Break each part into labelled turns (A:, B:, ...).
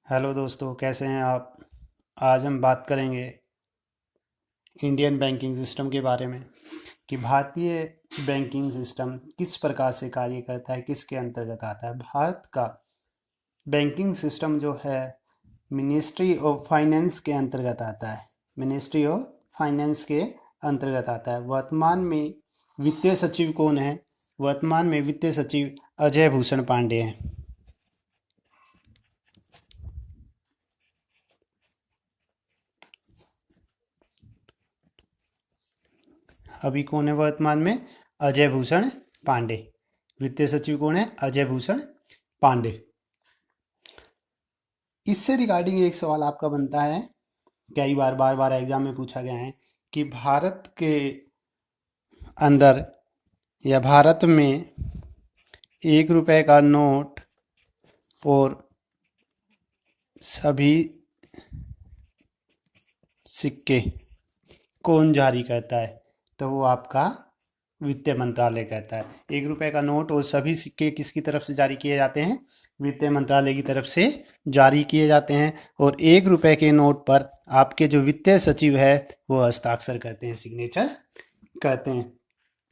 A: Hello दोस्तों, कैसे हैं आप। आज हम बात करेंगे इंडियन बैंकिंग सिस्टम के बारे में कि भारतीय बैंकिंग सिस्टम किस प्रकार से कार्य करता है, किसके अंतर्गत आता है। भारत का बैंकिंग सिस्टम जो है मिनिस्ट्री ऑफ फाइनेंस के अंतर्गत आता है। मिनिस्ट्री ऑफ फाइनेंस के अंतर्गत आता है। वर्तमान में वित्तीय सचिव कौन है? वर्तमान में वित्तीय सचिव अजय भूषण पांडे हैं। अभी कौन है वर्तमान में? अजय भूषण पांडे। वित्तीय सचिव कौन है? अजय भूषण पांडे। इससे रिगार्डिंग एक सवाल आपका बनता है, कई बार बार एग्जाम में पूछा गया है कि भारत के अंदर या भारत में 1 रुपए का नोट और सभी सिक्के कौन जारी करता है? तो वो आपका वित्त मंत्रालय कहता है। 1 रुपए का नोट और सभी सिक्के किसकी तरफ से जारी किए जाते हैं? वित्त मंत्रालय की तरफ से जारी किए जाते हैं। और 1 रुपए के नोट पर आपके जो वित्तीय सचिव है वो हस्ताक्षर करते हैं, सिग्नेचर करते हैं।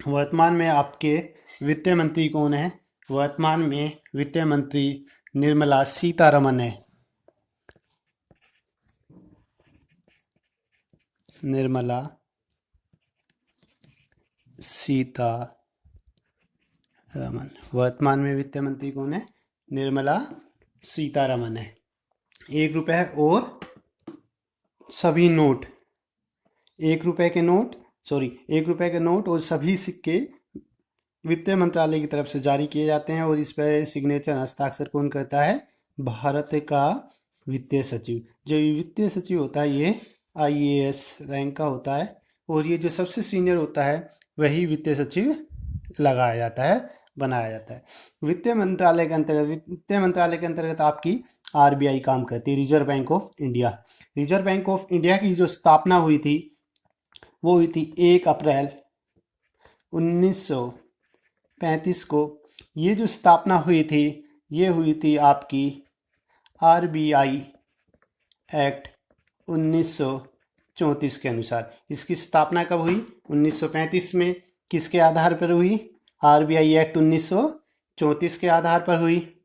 A: वर्तमान में आपके वित्त मंत्री कौन है? वर्तमान में वित्त मंत्री निर्मला सीतारमन है। निर्मला सीतारमन वर्तमान में वित्त मंत्री कौन है? निर्मला सीतारमन है। 1 रुपए और सभी नोट, 1 रुपए के नोट, 1 रुपए के नोट और सभी सिक्के वित्त मंत्रालय की तरफ से जारी किए जाते हैं। और इस पर सिग्नेचर हस्ताक्षर कौन करता है? भारत का वित्तीय सचिव। जो वित्तीय सचिव होता है ये आईएएस रैंक का होता है। और ये जो सबसे सीनियर होता है वही वित्तीय सचिव लगाया जाता है, बनाया जाता है। वित्त मंत्रालय के अंतर्गत आपकी आरबीआई काम करती है, reserve bank of India. Reserve bank of India की जो स्थापना हुई थी वो हुई थी 1 अप्रैल 1935 को। ये जो स्थापना हुई थी ये हुई थी आपकी आरबीआई एक्ट 1934 के अनुसार। इसकी स्थापना कब हुई? 1935 में। किसके आधार पर हुई? आरबीआई एक्ट 1934 के आधार पर हुई।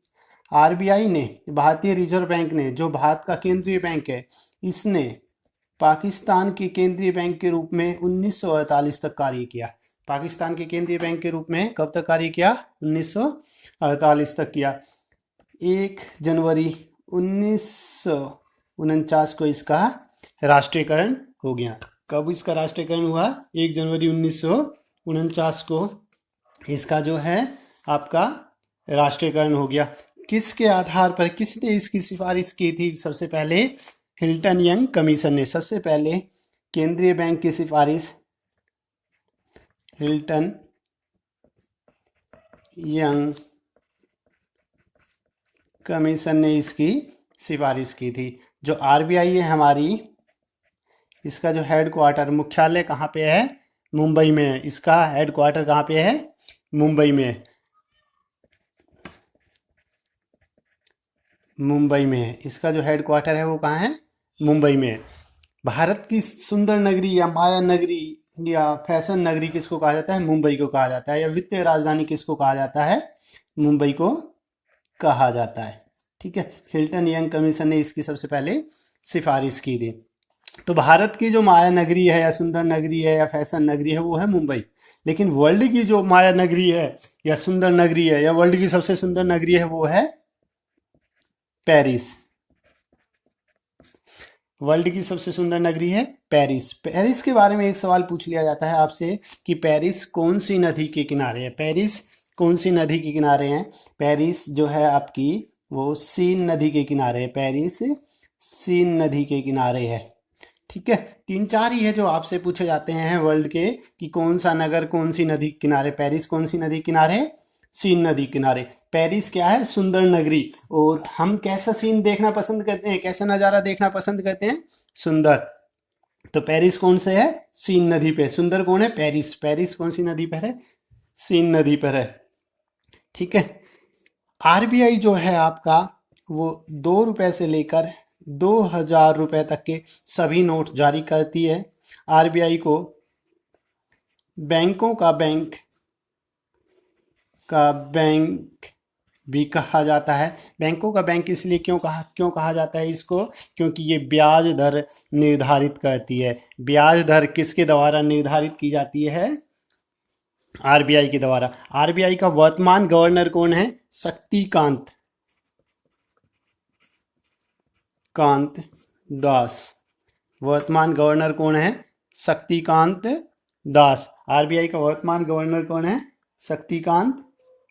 A: आरबीआई ने, भारतीय रिजर्व बैंक ने, जो भारत का केंद्रीय बैंक है, इसने पाकिस्तान के केंद्रीय बैंक के रूप में 1948 तक कार्य किया। पाकिस्तान के केंद्रीय बैंक के रूप में कब तक कार्य किया? 1948 तक किया। 1 जनवरी 1949 को इसका राष्ट्रीयकरण हो गया। कब इसका राष्ट्रीयकरण हुआ? 1 जनवरी 1949 को इसका जो है आपका राष्ट्रीयकरण हो गया। किसके आधार पर, किसने इसकी सिफारिश की थी? सबसे पहले हिल्टन यंग कमीशन ने। सबसे पहले केंद्रीय बैंक की सिफारिश हिल्टन यंग कमीशन ने इसकी सिफारिश की थी। जो आरबीआई है हमारी, इसका जो हेडक्वार्टर, मुख्यालय कहाँ पे है? मुंबई में है। इसका हेडक्वार्टर कहाँ पे है? मुंबई में है। मुंबई में है। इसका जो हेडक्वार्टर है वो कहाँ है? मुंबई में है। भारत की सुंदर नगरी या माया नगरी या फैशन नगरी किसको कहा जाता है? मुंबई को कहा जाता है। या वित्तीय राजधानी किसको कहा जाता है? मुंबई को कहा जाता है। ठीक है। हिल्टन यंग कमीशन ने इसकी सबसे पहले सिफारिश की थी। तो भारत की जो माया नगरी है या सुंदर नगरी है या फैशन नगरी है वो है मुंबई। लेकिन वर्ल्ड की जो माया नगरी है या सुंदर नगरी है या वर्ल्ड की सबसे सुंदर नगरी है वो है पेरिस। वर्ल्ड की सबसे सुंदर नगरी है पेरिस। पेरिस के बारे में एक सवाल पूछ लिया जाता है आपसे कि पेरिस कौन सी नदी के किनारे है? पेरिस कौन सी नदी के किनारे हैं? पेरिस जो है आपकी वो सीन नदी के किनारे है। पेरिस सीन नदी के किनारे है। ठीक है। 3-4 ही है जो आपसे पूछे जाते हैं वर्ल्ड के कि कौन सा नगर कौन सी नदी किनारे। पेरिस कौन सी नदी किनारे? सीन नदी किनारे। पेरिस क्या है? सुंदर नगरी। और हम कैसा सीन देखना पसंद करते हैं, कैसा नज़ारा देखना पसंद करते हैं? सुंदर। तो पेरिस कौन से है? सीन नदी पे। सुंदर कौन है? पेरिस। पेरिस कौन सी नदी पर है? सीन नदी पर है। ठीक है। आरबीआई जो है आपका वो 2 रुपये से लेकर 2,000 रुपये तक के सभी नोट जारी करती है। आरबीआई को बैंकों का बैंक भी कहा जाता है। बैंकों का बैंक इसलिए क्यों कहा जाता है इसको, क्योंकि ये ब्याज दर निर्धारित करती है। ब्याज दर किसके द्वारा निर्धारित की जाती है? आरबीआई के द्वारा। आरबीआई का वर्तमान गवर्नर कौन है? शक्तिकांत दास। वर्तमान गवर्नर कौन है? शक्तिकांत दास। आरबीआई का वर्तमान गवर्नर कौन है? शक्तिकांत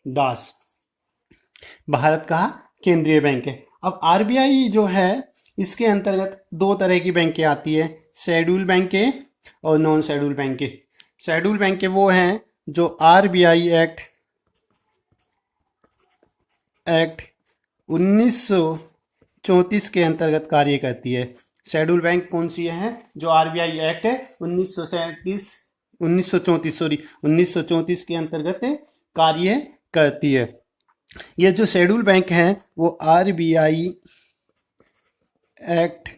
A: दास। भारत का केंद्रीय बैंक है। अब आरबीआई जो है इसके अंतर्गत 2 तरह की बैंकें आती है, शेड्यूल बैंकें और नॉन शेड्यूल बैंकें। शेड्यूल बैंकें वो हैं जो आरबीआई एक्ट 1934 के अंतर्गत कार्य करती है। शेड्यूल बैंक कौन सी है? जो आरबीआई एक्ट 1934 के अंतर्गत कार्य करती है। ये जो शेड्यूल बैंक हैं वो आरबीआई एक्ट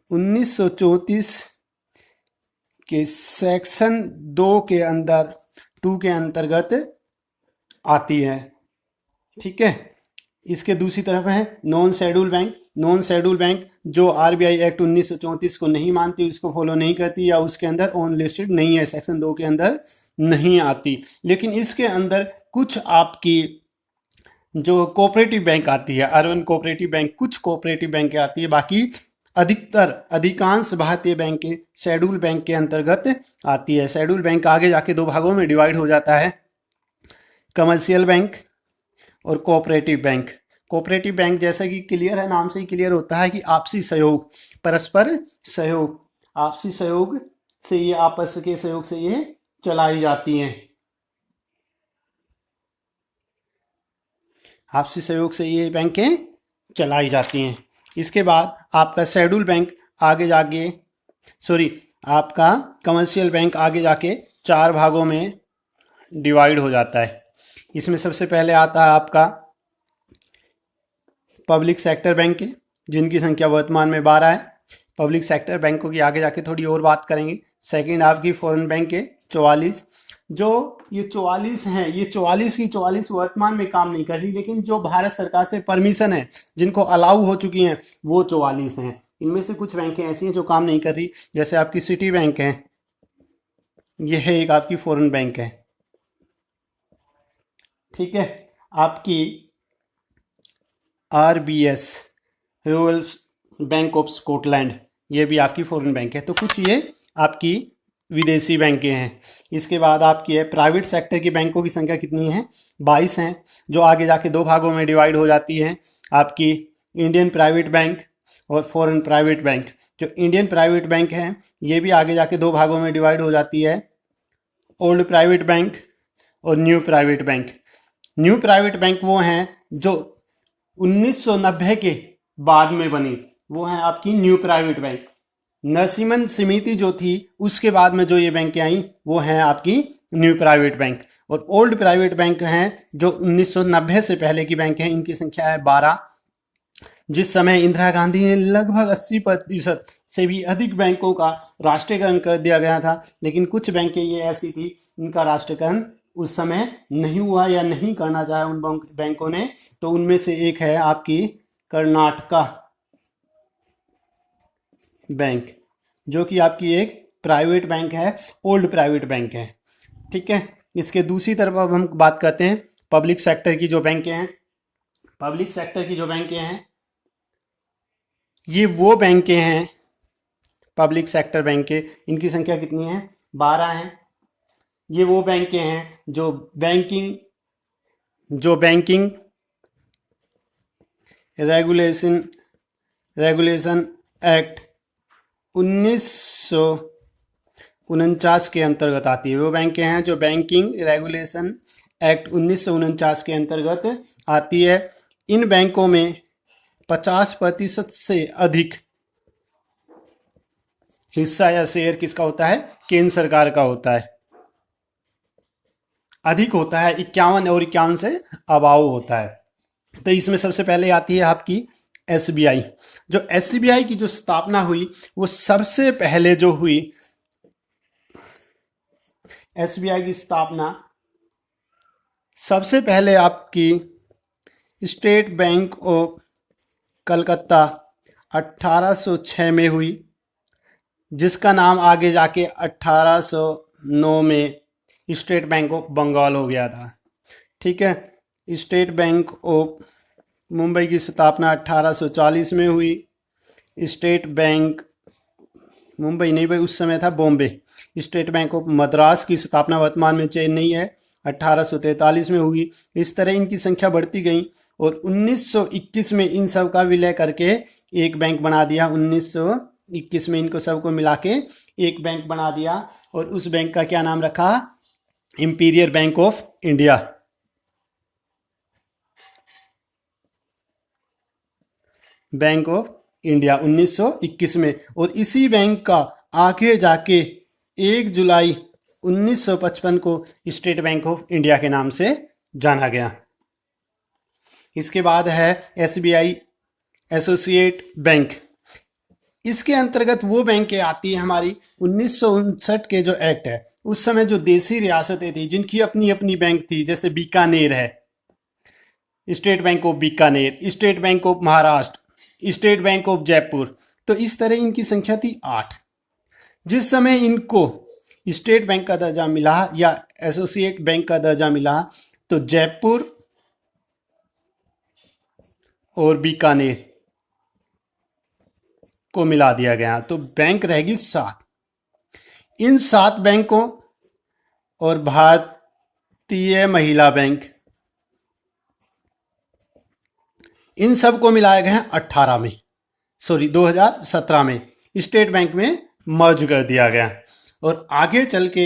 A: 1934 के सेक्शन 2 के अंतर्गत आती है। ठीक है। इसके दूसरी तरफ है non schedule bank. Non schedule bank जो आरबीआई एक्ट 1934 को नहीं मानती, उसको फॉलो नहीं करती या उसके अंदर ऑन लिस्टेड नहीं है, सेक्शन 2 के अंदर नहीं आती। लेकिन इसके अंदर कुछ आपकी जो कोऑपरेटिव बैंक आती है, अर्बन कोऑपरेटिव बैंक, कुछ कोऑपरेटिव बैंक आती है, बाकी अधिकांश भारतीय बैंक शेड्यूल बैंक के अंतर्गत आती है। शेड्यूल बैंक आगे जाके 2 भागों में डिवाइड हो जाता है, कमर्शियल बैंक और कोऑपरेटिव बैंक। कोऑपरेटिव बैंक जैसा कि क्लियर है, नाम से ही क्लियर होता है कि आपसी सहयोग, परस्पर सहयोग, आपसी सहयोग से ये आपस के सहयोग से ये चलाई जाती हैं। आपसी सहयोग से ये बैंकें चलाई जाती हैं। इसके बाद आपका शेड्यूल बैंक आपका कमर्शियल बैंक आगे जाके 4 भागों में डिवाइड हो जाता है। इसमें सबसे पहले आता है आपका पब्लिक सेक्टर बैंक, जिनकी संख्या वर्तमान में 12 है। पब्लिक सेक्टर बैंकों की आगे जाके थोड़ी और बात करेंगे। सेकंड आपकी फॉरेन बैंक है 44। जो ये 44 हैं, ये 44 की 44 वर्तमान में काम नहीं कर रही, लेकिन जो भारत सरकार से परमिशन है, जिनको अलाउ हो चुकी हैं, वो 44 हैं। इनमें से कुछ बैंकें ऐसी हैं जो काम नहीं कर रही, जैसे आपकी सिटी बैंक है, यह है एक आपकी फॉरेन बैंक है। ठीक है। आपकी RBS, royal bank of Scotland, ये भी आपकी फॉरेन बैंक है। तो कुछ ये आपकी विदेशी बैंकें हैं। इसके बाद आपकी है प्राइवेट सेक्टर की बैंकों की संख्या कितनी है? 22 हैं, जो आगे जाके 2 भागों में डिवाइड हो जाती हैं। आपकी इंडियन प्राइवेट बैंक और फॉरेन प्राइवेट बैंक। जो इंडियन प्राइवेट बैंक है ये भी आगे जाके 2 भागों में डिवाइड हो जाती है, ओल्ड प्राइवेट बैंक और new private bank. New private bank वो हैं जो 1990 के बाद में बनी, वो हैं आपकी न्यू प्राइवेट बैंक। नरसिम्हन समिति जो थी उसके बाद में जो ये बैंकें आई वो हैं आपकी न्यू प्राइवेट बैंक। और ओल्ड प्राइवेट बैंक हैं जो 1990 से पहले की बैंक हैं, इनकी संख्या है 12। जिस समय इंदिरा गांधी ने लगभग 80% से भी अधिक बैंकों का राष्ट्रीयकरण कर दिया गया था, लेकिन कुछ बैंकें ये ऐसी थी इनका राष्ट्रीयकरण उस समय नहीं हुआ या नहीं करना चाहा उन बैंकों ने। तो उनमें से एक है आपकी कर्नाटका बैंक, जो कि आपकी एक प्राइवेट बैंक है, ओल्ड प्राइवेट बैंक है। ठीक है। इसके दूसरी तरफ अब हम बात करते हैं पब्लिक सेक्टर की जो बैंकें हैं। पब्लिक सेक्टर की जो बैंकें हैं ये वो बैंकें हैं, पब्लिक सेक्टर बैंकें, इनकी संख्या कितनी है? 12 हैं। ये वो बैंकें हैं जो बैंकिंग रेगुलेशन एक्ट 1949 के अंतर्गत आती है। वो बैंकें हैं जो बैंकिंग रेगुलेशन एक्ट 1949 के अंतर्गत आती है। इन बैंकों में 50% से अधिक हिस्सा या शेयर किसका होता है? केंद्र सरकार का होता है। अधिक होता है 51 और 51 से अबाव होता है। तो इसमें सबसे पहले आती है आपकी एसबीआई। जो एसबीआई की जो स्थापना हुई वो सबसे पहले जो हुई, एसबीआई की स्थापना सबसे पहले आपकी स्टेट बैंक ऑफ कलकत्ता 1806 में हुई, जिसका नाम आगे जाके 1809 में स्टेट बैंक ऑफ बंगाल हो गया था। ठीक है, स्टेट बैंक ऑफ मुंबई की स्थापना 1840 में हुई। स्टेट बैंक मुंबई नहीं भाई, उस समय था Bombay. State bank of Madras की स्थापना वर्तमान में चेन्नई है, 1843 में हुई। इस तरह इनकी संख्या बढ़ती गई और 1921 में इन सब का विलय करके एक बैंक बना दिया। 1921 में इनको सबको मिला के एक बैंक बना दिया और उस बैंक का क्या नाम रखा? Imperial bank of India. Bank of India 1921 में। और इसी बैंक का आगे जाके 1 जुलाई 1955 को स्टेट बैंक ऑफ इंडिया के नाम से जाना गया। इसके बाद है एसबीआई एसोसिएट बैंक। इसके अंतर्गत वो बैंकें आती है हमारी 1959 के जो एक्ट है, उस समय जो देसी रियासतें थी जिनकी अपनी अपनी बैंक थी, जैसे बीकानेर है, state bank of Bikaner, state bank of Maharashtra, state bank of Jaipur, तो इस तरह इनकी संख्या थी 8। जिस समय इनको स्टेट बैंक का दर्जा मिला या एसोसिएट बैंक का दर्जा मिला तो जयपुर और बीकानेर को मिला दिया गया, तो बैंक रहेगी 7। इन 7 बैंकों और भारतीय महिला बैंक, इन सब को मिलाया गया 18 में, 2017 में स्टेट बैंक में मर्ज कर दिया गया। और आगे चल के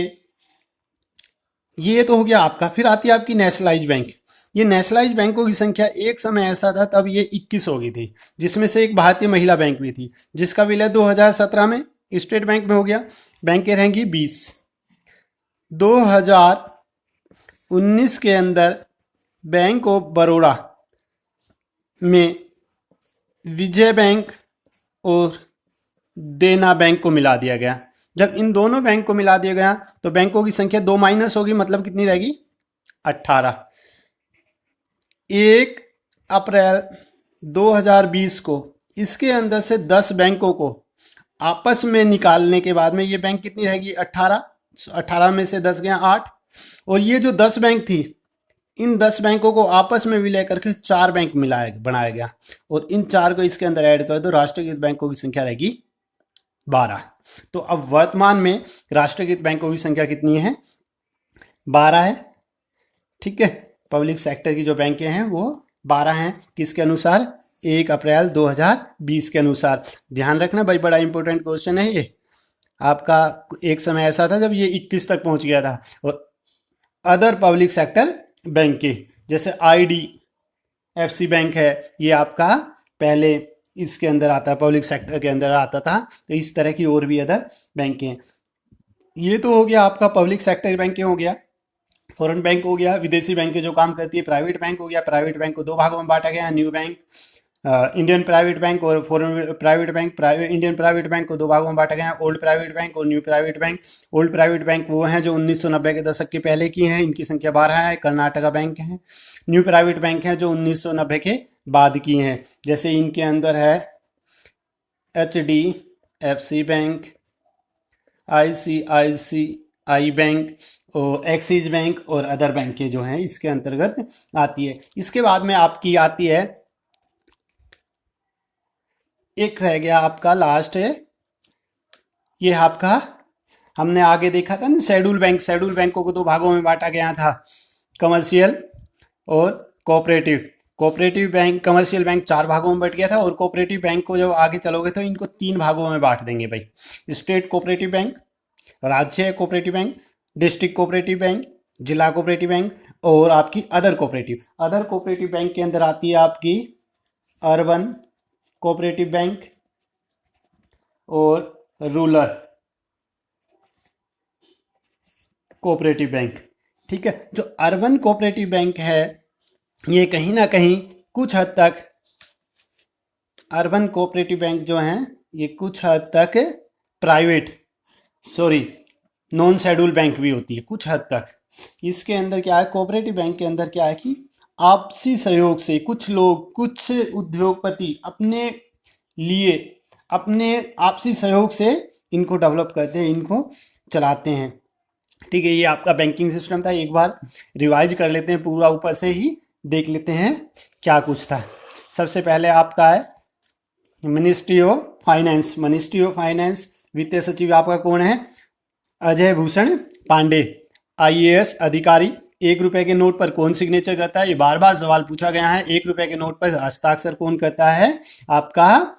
A: ये तो हो गया आपका। फिर आती है आपकी नेशनलाइज बैंक। ये नेशनलाइज बैंकों की संख्या एक समय ऐसा था तब ये 21 हो गई थी, जिसमें से एक भारतीय महिला बैंक भी थी, जिसका विलय 2017 में स्टेट बैंक में हो गया। बैंकें रहेंगी 20। 2019 के अंदर बैंक ऑफ बड़ौदा में विजय बैंक और देना बैंक को मिला दिया गया। जब इन दोनों बैंक को मिला दिया गया तो बैंकों की संख्या 2 माइनस होगी, मतलब कितनी रहेगी? 18। 1 अप्रैल 2020 को इसके अंदर से 10 बैंकों को आपस में निकालने के बाद में ये बैंक कितनी रहेगी? 18। 18 में से 10 गया 8। और ये जो 10 बैंक थी, इन 10 बैंकों को आपस में विलय करके 4 बैंक बनाया गया और इन 4 को इसके अंदर ऐड कर दो, राष्ट्रीयकृत बैंकों की संख्या रहेगी 12। तो अब वर्तमान में राष्ट्रीयकृत बैंकों की संख्या कितनी है? 12 है। ठीक है, पब्लिक सेक्टर की जो बैंकें हैं वो 12 हैं। किसके अनुसार? 1 अप्रैल 2020 के अनुसार। ध्यान रखना भाई, बड़ा इंपॉर्टेंट क्वेश्चन है ये आपका। एक समय ऐसा था जब ये 21 तक पहुंच गया था। और अदर पब्लिक सेक्टर बैंक के जैसे IDFC बैंक है, ये आपका पहले इसके अंदर आता है, पब्लिक सेक्टर के अंदर आता था। तो इस तरह की और भी अदर बैंकें हैं। ये तो हो गया आपका पब्लिक सेक्टर बैंकें हो गया, फॉरेन बैंक हो गया, विदेशी बैंकें जो काम करती है। प्राइवेट बैंक हो गया। प्राइवेट बैंक को 2 भागों में बांटा गया, new bank, Indian private bank और foreign private bank. Indian private bank को 2 भागों में बांटा गया, ओल्ड प्राइवेट बैंक और new private bank. Old private bank वो हैं जो 1990 के दशक के पहले की हैं, इनकी संख्या 12 है, कर्नाटका बैंक है। न्यू प्राइवेट बैंक हैं जो 1990 के बाद की हैं, जैसे इनके अंदर है HDFC बैंक, ICICI बैंक और एक्सिस बैंक और अदर बैंकें जो हैं इसके अंतर्गत आती है। इसके बाद में आपकी आती है, एक रह गया आपका लास्ट है, ये आपका हमने आगे देखा था ना शेड्यूल बैंक। शेड्यूल बैंकों को 2 भागों में बांटा गया था, कमर्शियल और cooperative. Cooperative bank, commercial bank 4 भागों में बट गया था और कोऑपरेटिव बैंक को जब आगे चलोगे तो इनको 3 भागों में बांट देंगे भाई। स्टेट कोऑपरेटिव बैंक, राज्य cooperative bank, district cooperative bank, जिला कोऑपरेटिव बैंक और आपकी other cooperative. Other cooperative bank के अंदर आती है आपकी अर्बन कोऑपरेटिव बैंक और रूरल कोऑपरेटिव बैंक। ठीक है, जो अर्बन कोऑपरेटिव बैंक है ये कहीं ना कहीं कुछ हद तक अर्बन कोऑपरेटिव बैंक जो हैं ये कुछ हद तक प्राइवेट नॉन शेड्यूल बैंक भी होती है कुछ हद तक। इसके अंदर क्या है, कोऑपरेटिव बैंक के अंदर क्या है कि आपसी सहयोग से कुछ लोग, कुछ उद्योगपति अपने लिए, अपने आपसी सहयोग से इनको डेवलप करते हैं, इनको चलाते हैं। ठीक है, ये आपका बैंकिंग सिस्टम था। एक बार रिवाइज कर लेते हैं पूरा, ऊपर से ही देख लेते हैं क्या कुछ था। सबसे पहले आपका है ministry of finance. Ministry of finance, वित्तीय सचिव आपका कौन है, अजय भूषण पांडे, आईएएस अधिकारी। 1 रुपए के नोट पर कौन सिग्नेचर करता है, ये बार बार सवाल पूछा गया है। 1 रुपए के नोट पर हस्ताक्षर कौन करता है, आपका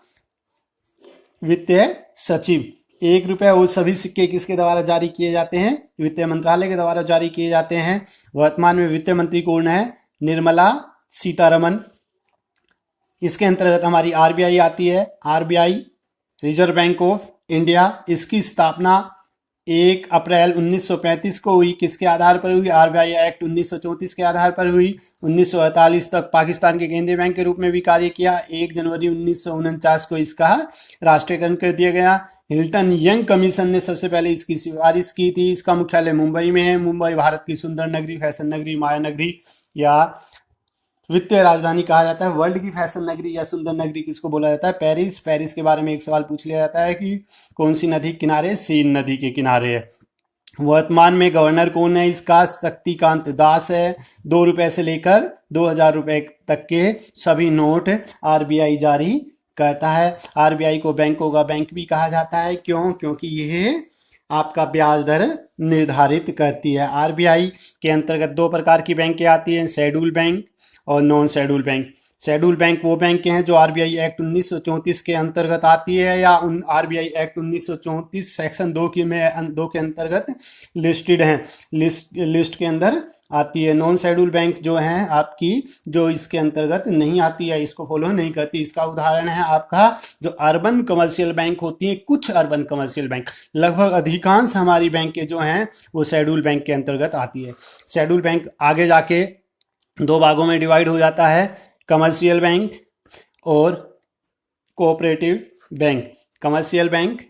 A: वित्तीय सचिव। 1 रुपए और सभी सिक्के किसके द्वारा जारी किए जाते हैं, वित्त मंत्रालय के द्वारा जारी किए जाते हैं। वर्तमान में वित्त मंत्री कौन है, निर्मला सीतारमन। इसके अंतर्गत हमारी आरबीआई आती है। RBI reserve bank of India, इसकी स्थापना 1 अप्रैल 1935 को हुई। किसके आधार पर हुई, आरबीआई एक्ट 1934 के आधार पर हुई। 1948 तक पाकिस्तान के केंद्रीय बैंक के रूप में भी कार्य किया। 1 जनवरी 1949 को इसका राष्ट्रीयकरण कर दिया गया। हिल्टन यंग कमीशन ने सबसे पहले इसकी सिफारिश की थी। इसका मुख्यालय मुंबई में है। मुंबई भारत की सुंदर नगरी, फैशन नगरी, माया नगरी या वित्तीय राजधानी कहा जाता है। वर्ल्ड की फैशन नगरी या सुंदर नगरी किसको बोला जाता है, पेरिस। पेरिस के बारे में एक सवाल पूछ लिया जाता है कि कौन सी नदी के किनारे, सीन नदी के किनारे है। वर्तमान में गवर्नर कौन है इसका, शक्तिकांत दास है। 2 रुपए से लेकर 2000 रुपए तक के सभी नोट आरबीआई जारी करता है। आरबीआई को बैंकों का बैंक भी कहा जाता है। क्यों, क्योंकि यह आपका ब्याज दर निर्धारित करती है। आरबीआई के अंतर्गत 2 प्रकार की बैंकें आती हैं, शेड्यूल बैंक और non schedule bank. Schedule bank वो बैंक हैं जो आरबीआई एक्ट 1934 के अंतर्गत आती है या आरबीआई एक्ट 1934 सेक्शन 2 के अंतर्गत लिस्टेड हैं, लिस्ट के अंदर आती है। नॉन शेड्यूल बैंक जो हैं आपकी, जो इसके अंतर्गत नहीं आती है, इसको फॉलो नहीं करती। इसका उदाहरण है आपका जो अर्बन कमर्शियल बैंक होती हैं, कुछ अर्बन कमर्शियल बैंक, लगभग अधिकांश हमारी बैंकें जो हैं वो शेड्यूल बैंक के अंतर्गत आती है। शेड्यूल बैंक आगे जाके 2 भागों में डिवाइड हो जाता है, कमर्शियल बैंक और cooperative bank. Commercial bank,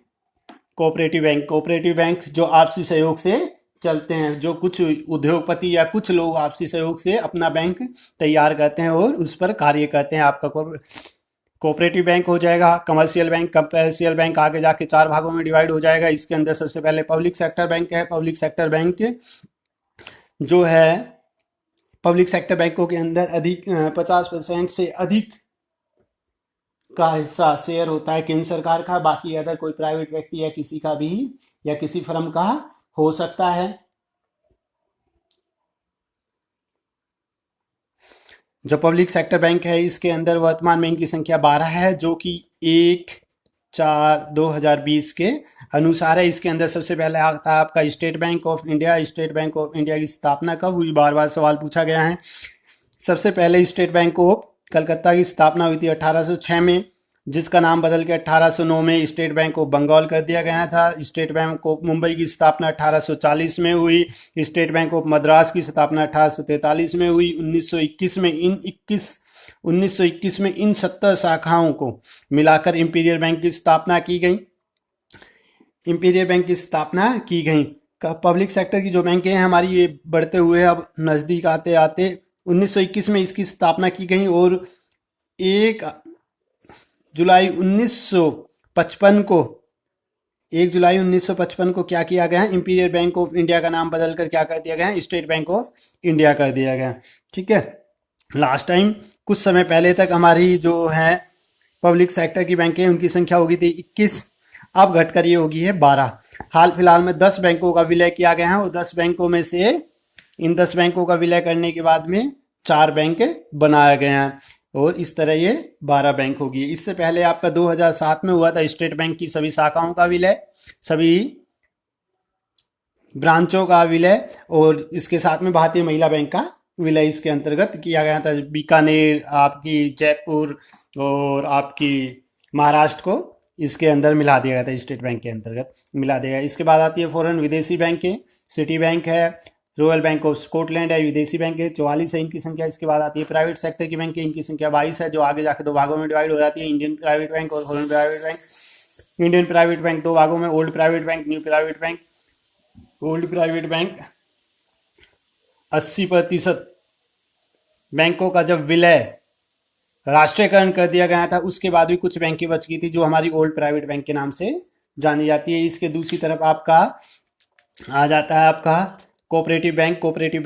A: cooperative bank. Cooperative bank जो आपसी सहयोग से चलते हैं, जो कुछ उद्योगपति या कुछ लोग आपसी सहयोग से अपना बैंक तैयार करते हैं और उस पर कार्य करते हैं। आपका कोऑपरेटिव बैंक हो जाएगा। कमर्शियल बैंक, कमर्शियल बैंक आगे जाके 4 भागों में डिवाइड हो जाएगा। इसके अंदर सबसे पहले पब्लिक सेक्टर बैंक है। पब्लिक सेक्टर बैंक जो है, पब्लिक सेक्टर बैंकों के अंदर अधिक 50% से अधिक का हिस्सा, शेयर होता है केंद्र सरकार का। बाकी अदर कोई प्राइवेट व्यक्ति या किसी का भी या किसी फर्म का हो सकता है। जो पब्लिक सेक्टर बैंक है इसके अंदर वर्तमान में इनकी संख्या 12 है, जो कि 1/4/2020 के अनुसार है। इसके अंदर सबसे पहले आता है आपका state bank of India. State bank of India की स्थापना कब हुई, बार बार सवाल पूछा गया है। सबसे पहले स्टेट बैंक ऑफ कलकत्ता की स्थापना हुई थी 1806 में, जिसका नाम बदल के 1809 में स्टेट बैंक ऑफ बंगाल कर दिया गया था। स्टेट बैंक ऑफ मुंबई की स्थापना 1840 में हुई। स्टेट बैंक ऑफ मद्रास की स्थापना 1843 में हुई। 1921 में इन 70 शाखाओं को मिलाकर इंपीरियल बैंक की स्थापना की गई। इंपीरियल बैंक की स्थापना की गई। पब्लिक सेक्टर की जो बैंकें हैं हमारी, ये बढ़ते हुए अब नज़दीक आते आते 1921 में इसकी स्थापना की गई और 1 जुलाई 1955 को क्या किया गया है, इंपीरियल बैंक ऑफ इंडिया का नाम बदलकर क्या कर दिया गया है, स्टेट बैंक ऑफ इंडिया कर दिया गया। ठीक है, लास्ट टाइम कुछ समय पहले तक हमारी जो है पब्लिक सेक्टर की बैंकें, उनकी संख्या होगी थी 21, अब घटकर ये होगी है 12। हाल फिलहाल में 10 बैंकों का विलय किया गया है और 10 बैंकों में से इन 10 बैंकों का विलय करने के बाद में 4 बैंक बनाए गए हैं और इस तरह ये 12 बैंक होगी। इससे पहले आपका 2007 में हुआ था स्टेट बैंक की सभी शाखाओं का विलय, सभी ब्रांचों का विलय और इसके साथ में भारतीय महिला बैंक का विलय इसके अंतर्गत किया गया था। बीकानेर, आपकी जयपुर और आपकी महाराष्ट्र को इसके अंदर मिला दिया गया था, स्टेट बैंक के अंतर्गत मिला दिया गया। इसके बाद आती है फॉरेन विदेशी बैंकें। सिटी बैंक है, रॉयल बैंक ऑफ स्कॉटलैंड है, विदेशी बैंक है, 44 है इनकी संख्या। इसके बाद आती है प्राइवेट सेक्टर की बैंक है, इनकी संख्या 22 है, जो आगे जाकर दो भागों में डिवाइड हो जाती है, इंडियन प्राइवेट बैंक और foreign private bank. Indian private bank दो भागों में, old private bank, new private bank. Old private bank 80% बैंकों का जब विलय राष्ट्रीयकरण कर दिया गया था, उसके बाद भी कुछ बैंकें बच गई थी जो हमारी ओल्ड प्राइवेट बैंक के नाम से जानी जाती है। इसके दूसरी तरफ आपका आ जाता है आपका कोऑपरेटिव बैंक। कोऑपरेटिव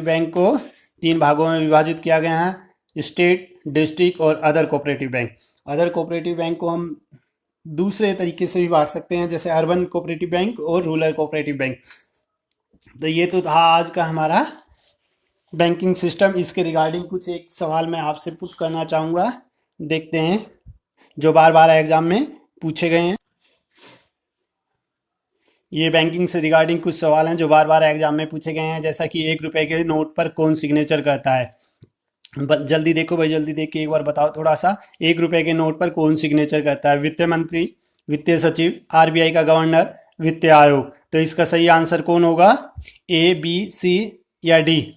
A: बैंक को 3 भागों में विभाजित किया गया है, स्टेट, डिस्ट्रिक्ट और other cooperative bank. Other cooperative bank को हम दूसरे तरीके से भी बांट सकते हैं, जैसे अर्बन कोऑपरेटिव बैंक और रूरल कोऑपरेटिव बैंक। तो ये तो था आज का हमारा बैंकिंग सिस्टम। इसके रिगार्डिंग कुछ एक सवाल मैं आपसे पुट करना चाहूँगा, देखते हैं, जो बार बार एग्जाम में पूछे गए हैं। ये बैंकिंग से रिगार्डिंग कुछ सवाल हैं जो बार बार एग्जाम में पूछे गए हैं, जैसा कि 1 रुपए के नोट पर कौन सिग्नेचर करता है। जल्दी देखो भाई, जल्दी देख के एक बार बताओ थोड़ा सा। 1 रुपए के नोट पर कौन सिग्नेचर करता है? वित्त मंत्री, वित्तीय सचिव, आरबीआई का गवर्नर, वित्त आयोग। तो इसका सही आंसर कौन होगा? ए, बी, सी या डी?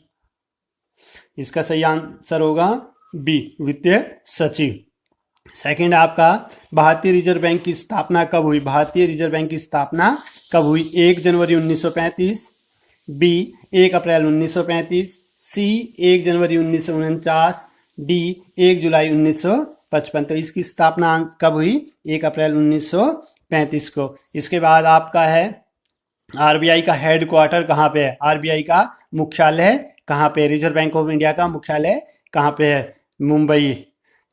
A: इसका सही आंसर होगा बी, वित्तीय सचिव। सेकंड आपका, भारतीय रिजर्व बैंक की स्थापना कब हुई? भारतीय रिजर्व बैंक की स्थापना कब हुई? 1 जनवरी 1935, बी 1 अप्रैल 1935, सी 1 जनवरी 1949, डी 1 जुलाई 1955। तो इसकी स्थापना कब हुई? 1 अप्रैल 1935 को। इसके बाद आपका है आरबीआई का हेड क्वार्टर कहाँ पे है? आरबीआई का मुख्यालय कहाँ पे? रिजर्व बैंक ऑफ इंडिया का मुख्यालय कहाँ पे है? मुंबई।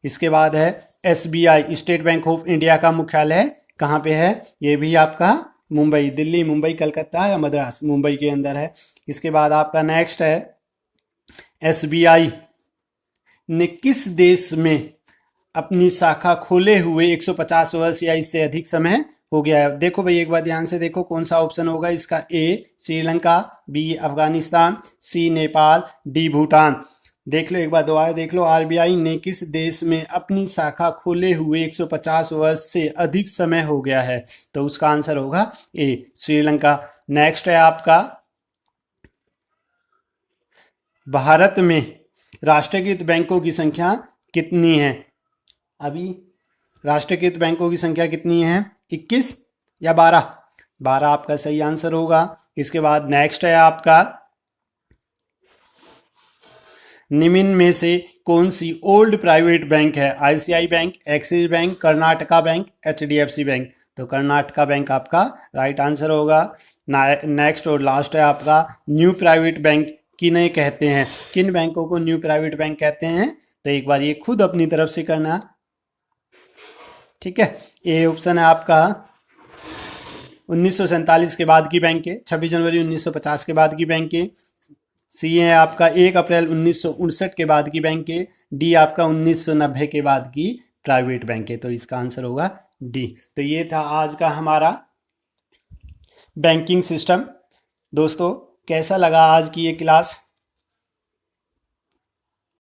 A: इसके बाद है SBI, state bank of India का मुख्यालय कहाँ पे है? ये भी आपका मुंबई, दिल्ली, मुंबई, कलकत्ता या मद्रास, मुंबई के अंदर है। इसके बाद आपका नेक्स्ट है एसबीआई ने किस देश में अपनी शाखा खोले हुए 150 वर्ष या इससे अधिक समय हो गया है? देखो भाई एक बार ध्यान से देखो कौन सा ऑप्शन होगा इसका। ए श्रीलंका, बी अफगानिस्तान, सी नेपाल, डी भूटान। देख लो एक बार दोबारा देख लो, आरबीआई ने किस देश में अपनी शाखा खोले हुए 150 वर्ष से अधिक समय हो गया है? तो उसका आंसर होगा ए श्रीलंका। नेक्स्ट है आपका, भारत में राष्ट्रीयकृत बैंकों की संख्या कितनी है? अभी राष्ट्रीयकृत बैंकों की संख्या कितनी है? 21 या 12? 12 आपका सही आंसर होगा। इसके बाद नेक्स्ट है आपका, निम्न में से कौन सी ओल्ड प्राइवेट बैंक है? ICI bank, axis bank, Karnataka bank, HDFC bank. तो कर्नाटका बैंक आपका राइट आंसर होगा। नेक्स्ट और लास्ट है आपका, न्यू प्राइवेट बैंक किन्हें कहते हैं? किन बैंकों को न्यू प्राइवेट बैंक कहते हैं? तो एक बार ये खुद अपनी तरफ से करना, ठीक है। ए ऑप्शन है आपका 1947 के बाद की बैंक है, 26 जनवरी 1950 के बाद की बैंक है। सी है आपका 1 अप्रैल 1959 के बाद की बैंक है। डी आपका 1990 के बाद की प्राइवेट बैंक है। तो इसका आंसर होगा डी। तो ये था आज का हमारा बैंकिंग सिस्टम। दोस्तों कैसा लगा आज की ये क्लास?